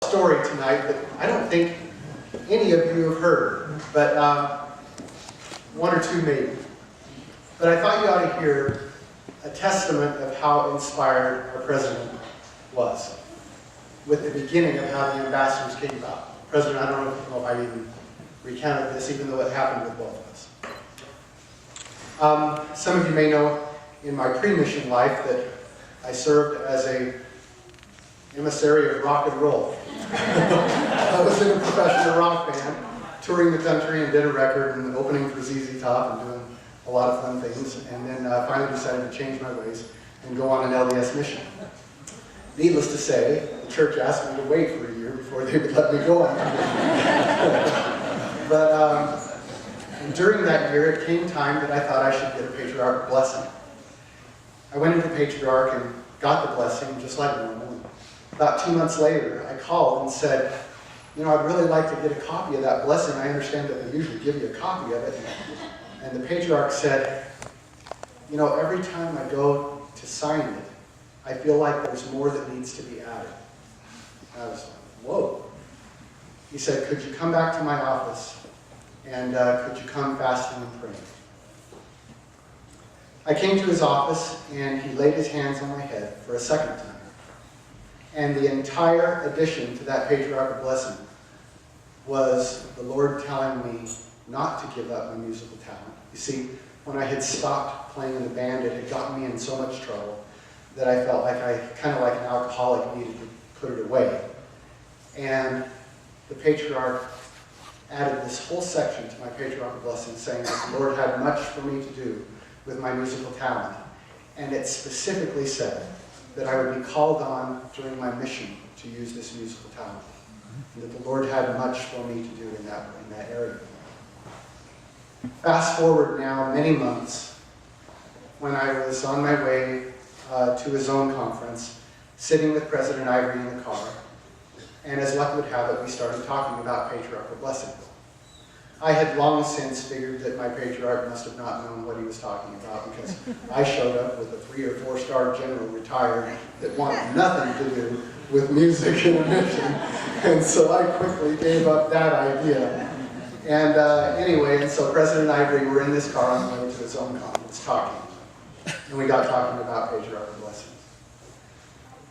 story tonight that I don't think any of you have heard, but one or two maybe. But I thought you ought to hear a testament of how inspired our president was with the beginning of how the ambassadors came about. President, I don't know if I even recounted this, even though it happened with both of us. Some of you may know in my pre-mission life that I served as a emissary of rock and roll. I was in a professional rock band, touring the country and did a record and opening for ZZ Top and doing a lot of fun things, and then finally decided to change my ways and go on an LDS mission. Needless to say, the church asked me to wait for a year before they would let me go on that mission. But during that year, it came time that I thought I should get a patriarchal blessing. I went into patriarch and got the blessing just like normal. About 2 months later, I called and said, you know, I'd really like to get a copy of that blessing. I understand that they usually give you a copy of it. And the patriarch said, you know, every time I go to sign it, I feel like there's more that needs to be added. I was like, whoa. He said, could you come back to my office and could you come fasting and praying? I came to his office and he laid his hands on my head for a second time. And the entire addition to that patriarchal blessing was the Lord telling me not to give up my musical talent. You see, when I had stopped playing in the band, it had gotten me in so much trouble that I felt like I, kind of like an alcoholic, needed to put it away. And the patriarch added this whole section to my patriarchal blessing, saying that the Lord had much for me to do with my musical talent. And it specifically said that I would be called on during my mission to use this musical talent. And that the Lord had much for me to do in that area. Fast forward now many months, when I was on my way to a zone conference, sitting with President Ivory in the car, and as luck would have it, we started talking about patriarchal blessing. I had long since figured that my patriarch must have not known what he was talking about, because I showed up with a 3- or 4-star general retired that wanted nothing to do with music and a mission, and so I quickly gave up that idea. And anyway, and so President Ivory were in this car on the way to his own conference talking, and we got talking about patriarchal blessings.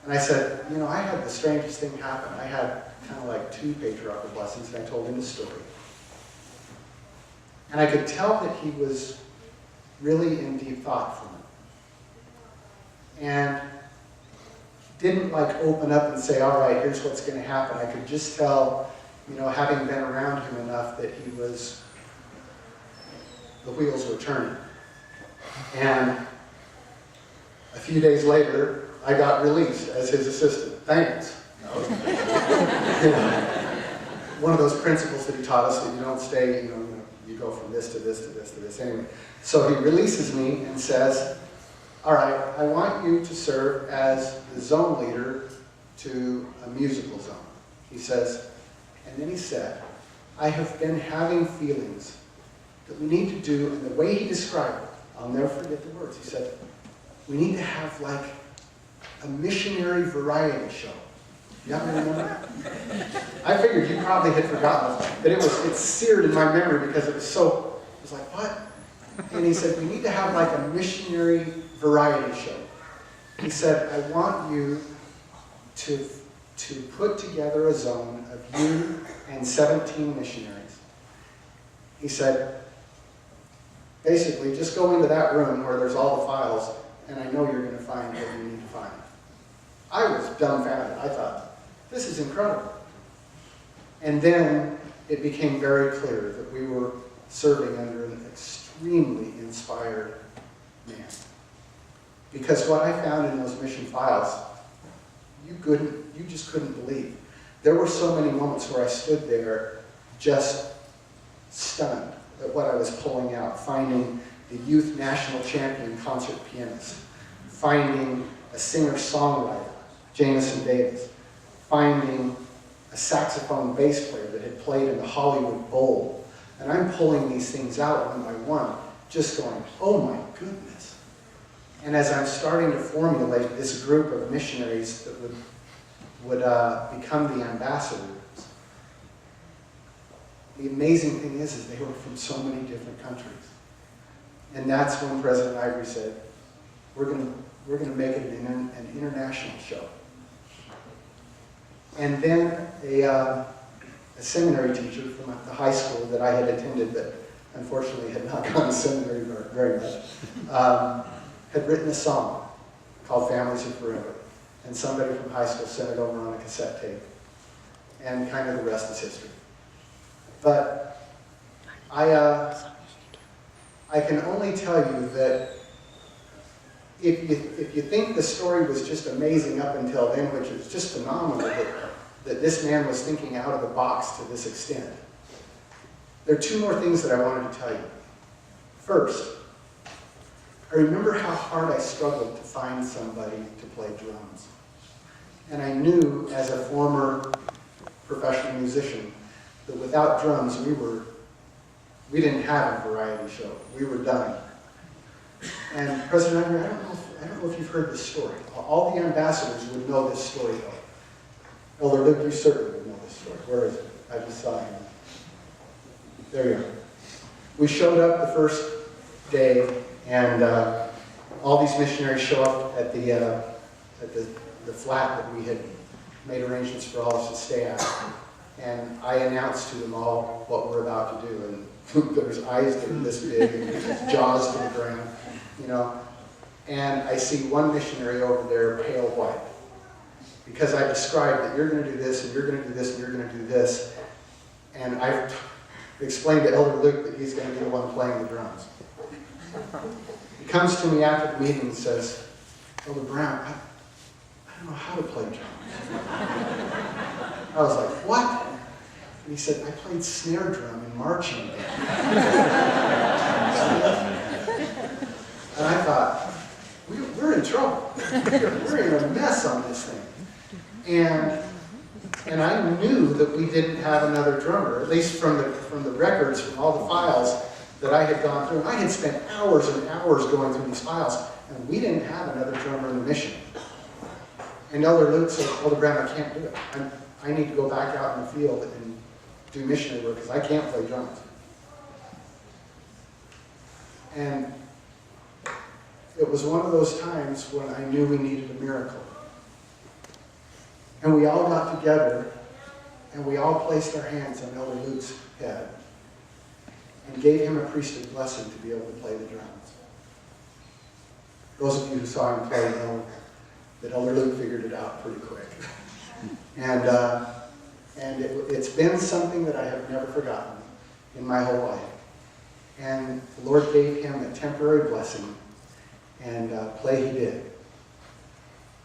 And I said, you know, I had the strangest thing happen. I had kind of like 2 patriarchal blessings, and I told him the story. And I could tell that he was really in deep thought for me. And didn't like open up and say, all right, here's what's going to happen. I could just tell, you know, having been around him enough, that he was, the wheels were turning. And a few days later, I got released as his assistant. Thanks. One of those principles that he taught us, that you don't stay, you know, you go from this to this to this to this. Anyway, so he releases me and says, all right, I want you to serve as the zone leader to a musical zone. He says, and then he said, I have been having feelings that we need to do, and the way he described it, I'll never forget the words. He said, we need to have like a missionary variety show. You happen to remember that? I figured you probably had forgotten it, but it's seared in my memory because it was like, what? And he said, we need to have like a missionary variety show. He said, I want you to put together a zone of you and 17 missionaries. He said, basically, just go into that room where there's all the files, and I know you're going to find what you need to find. I was dumbfounded. I thought, this is incredible. And then it became very clear that we were serving under an extremely inspired man. Because what I found in those mission files, you just couldn't believe. There were so many moments where I stood there just stunned at what I was pulling out, finding the youth national champion concert pianist, finding a singer-songwriter, Jameson Davis, finding a saxophone bass player that had played in the Hollywood Bowl. And I'm pulling these things out one by one, just going, oh my goodness. And as I'm starting to formulate this group of missionaries that would would become the ambassadors, the amazing thing is they were from so many different countries. And that's when President Ivory said, we're going to make it an international show. And then a seminary teacher from the high school that I had attended, but unfortunately had not gone to seminary very much, had written a song called Families Are Forever. And somebody from high school sent it over on a cassette tape. And kind of the rest is history. But I can only tell you that if you think the story was just amazing up until then, which is just phenomenal that this man was thinking out of the box to this extent, there are two more things that I wanted to tell you. First, I remember how hard I struggled to find somebody to play drums. And I knew as a former professional musician that without drums we didn't have a variety show. We were done. And President Ivory, I don't know if you've heard this story. All the ambassadors would know this story though. Elder Luke, you certainly would know this story. Where is it? I just saw him. There you are. We showed up the first day, and all these missionaries show up at the flat that we had made arrangements for all of us to stay at. And I announced to them all what we're about to do. And there's eyes that are this big, and jaws to the ground, you know. And I see one missionary over there, pale white. Because I described that you're going to do this, and you're going to do this, and you're going to do this. And I've explained to Elder Luke that he's going to be the one playing the drums. He comes to me after the meeting and says, Elder Brown, I don't know how to play drums. I was like, what? And he said, I played snare drum in marching band. And I thought, we're in trouble. We're in a mess on this thing. And I knew that we didn't have another drummer, at least from the records, from all the files that I had gone through. I had spent hours and hours going through these files, and we didn't have another drummer in the mission. And Elder Luke said, Elder Brown, I can't do it. I need to go back out in the field and do missionary work because I can't play drums. And it was one of those times when I knew we needed a miracle. And we all got together and we all placed our hands on Elder Luke's head and gave him a priestly blessing to be able to play the drums. Those of you who saw him play know that Elder Luke figured it out pretty quick. And it's been something that I have never forgotten in my whole life. And the Lord gave him a temporary blessing, and play he did.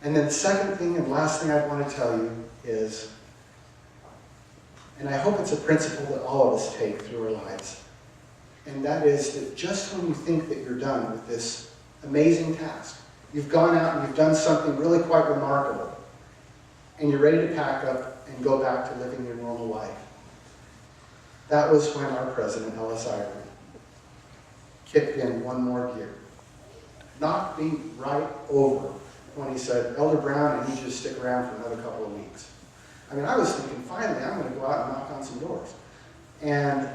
And then the second thing and last thing I want to tell you is, and I hope it's a principle that all of us take through our lives, and that is that just when you think that you're done with this amazing task, you've gone out and you've done something really quite remarkable, and you're ready to pack up and go back to living your normal life. That was when our president, Ellis Ivory, kicked in one more gear. Knocked me right over when he said, Elder Brown, I need you to stick around for another couple of weeks. I mean, I was thinking, finally, I'm going to go out and knock on some doors. And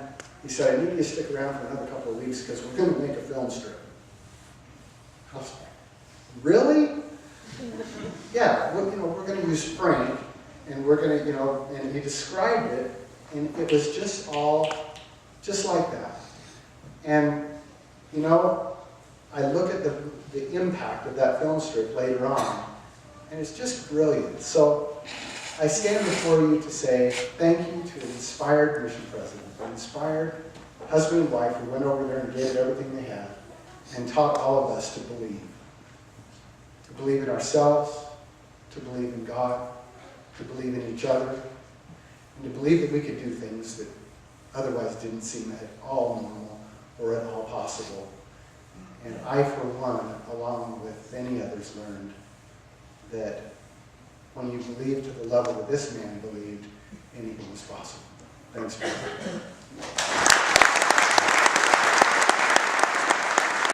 he said, I need you to stick around for another couple of weeks because we're going to make a film strip. I was like, really? Yeah, well, we're going to use Frank, and we're going to, and he described it, and it was just all, just like that. And, I look at the impact of that film strip later on, and it's just brilliant. So I stand before you to say thank you to an inspired mission president, an inspired husband and wife who went over there and gave everything they had and taught all of us to believe. To believe in ourselves, to believe in God, to believe in each other, and to believe that we could do things that otherwise didn't seem at all normal or at all possible. And I, for one, along with many others, learned that when you believe to the level that this man believed, anything was possible. Thanks for